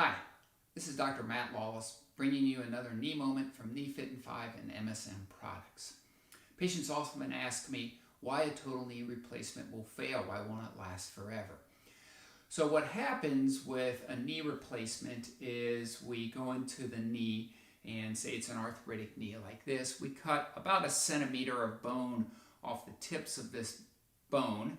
Hi, this is Dr. Matt Lawless bringing you another knee moment from Knee Fit in 5 and MSM products. Patients often ask me why a total knee replacement will fail, why won't it last forever? So what happens with a knee replacement is we go into the knee and say it's an arthritic knee like this. We cut about 1 centimeter of bone off the tips of this bone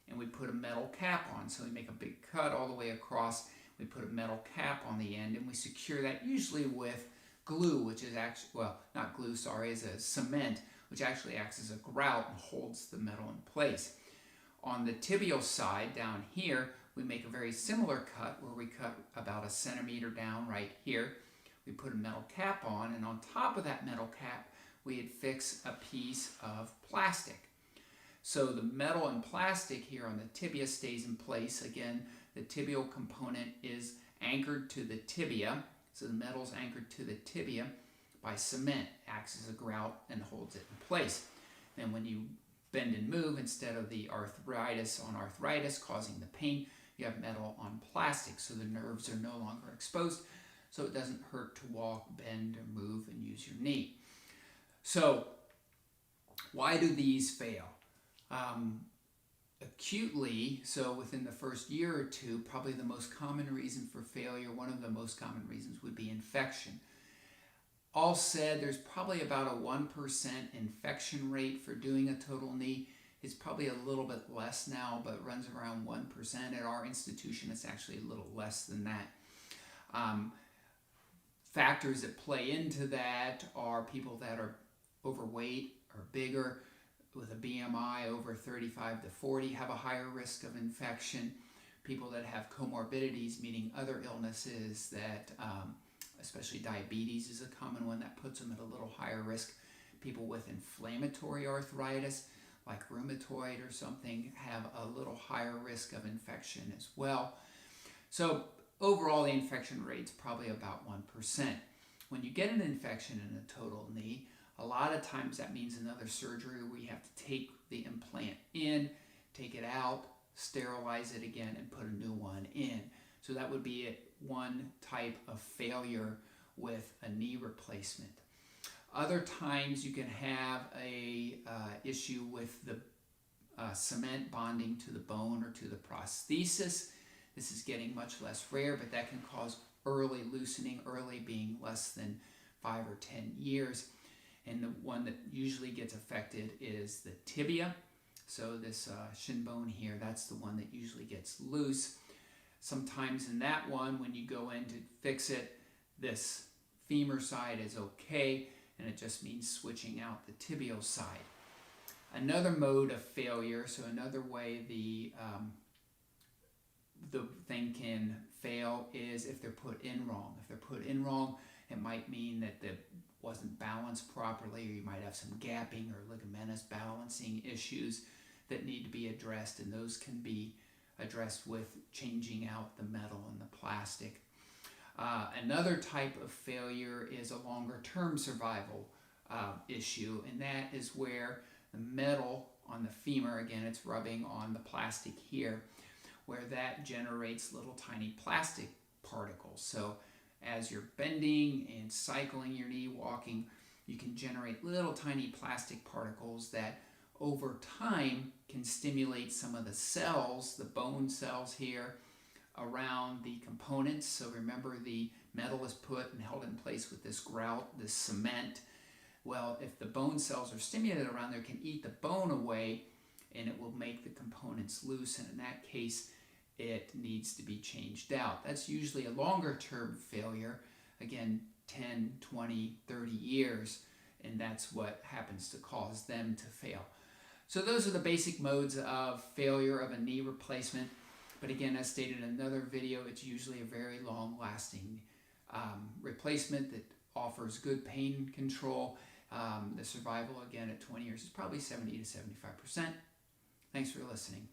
and we put a metal cap on. So we make a big cut all the way across. We put a metal cap on the end and we secure that usually with glue, which is actually, well, not glue, sorry, is a cement, which actually acts as a grout and holds the metal in place. On the tibial side down here, we make a very similar cut where we cut about 1 centimeter down right here. We put a metal cap on, and on top of that metal cap, we'd fix a piece of plastic. So the metal and plastic here on the tibia stays in place. Again, the tibial component is anchored to the tibia, so the metal is anchored to the tibia by cement, acts as a grout and holds it in place. Then when you bend and move, instead of the arthritis on arthritis causing the pain, you have metal on plastic, so the nerves are no longer exposed, so it doesn't hurt to walk, bend, or move and use your knee. So why do these fail? Acutely, so within the first year or two, probably the most common reason for failure, one of the most common reasons would be infection. All said, there's probably about a 1% infection rate for doing a total knee. It's probably a little bit less now, but runs around 1%. At our institution, it's actually a little less than that. Factors that play into that are people that are overweight or bigger, with a BMI over 35 to 40 have a higher risk of infection. People that have comorbidities, meaning other illnesses that, especially diabetes is a common one that puts them at a little higher risk. People with inflammatory arthritis, like rheumatoid or something, have a little higher risk of infection as well. So overall, the infection rate's probably about 1%. When you get an infection in a total knee, a lot of times that means another surgery where you have to take the implant in, take it out, sterilize it again, and put a new one in. So that would be one type of failure with a knee replacement. Other times you can have a issue with the cement bonding to the bone or to the prosthesis. This is getting much less rare, but that can cause early loosening, early being less than 5 or 10 years. And the one that usually gets affected is the tibia. So this shin bone here, that's the one that usually gets loose. Sometimes in that one, when you go in to fix it, this femur side is okay, and it just means switching out the tibial side. Another mode of failure, so another way the thing can fail is if they're put in wrong. If they're put in wrong, it might mean that the wasn't balanced properly, or you might have some gapping or ligamentous balancing issues that need to be addressed, and those can be addressed with changing out the metal and the plastic. Another type of failure is a longer-term survival issue, and that is where the metal on the femur, again it's rubbing on the plastic here, where that generates little tiny plastic particles. So as you're bending and cycling your knee, walking, you can generate little tiny plastic particles that over time can stimulate some of the cells, the bone cells here, around the components. So remember, the metal is put and held in place with this grout, this cement. Well, if the bone cells are stimulated around there, it can eat the bone away and it will make the components loose, and in that case, it needs to be changed out. That's usually a longer term failure, again 10, 20, 30 years, and that's what happens to cause them to fail. So those are the basic modes of failure of a knee replacement, but again, as stated in another video, it's usually a very long lasting replacement that offers good pain control. The survival again at 20 years is probably 70 to 75%. Thanks for listening.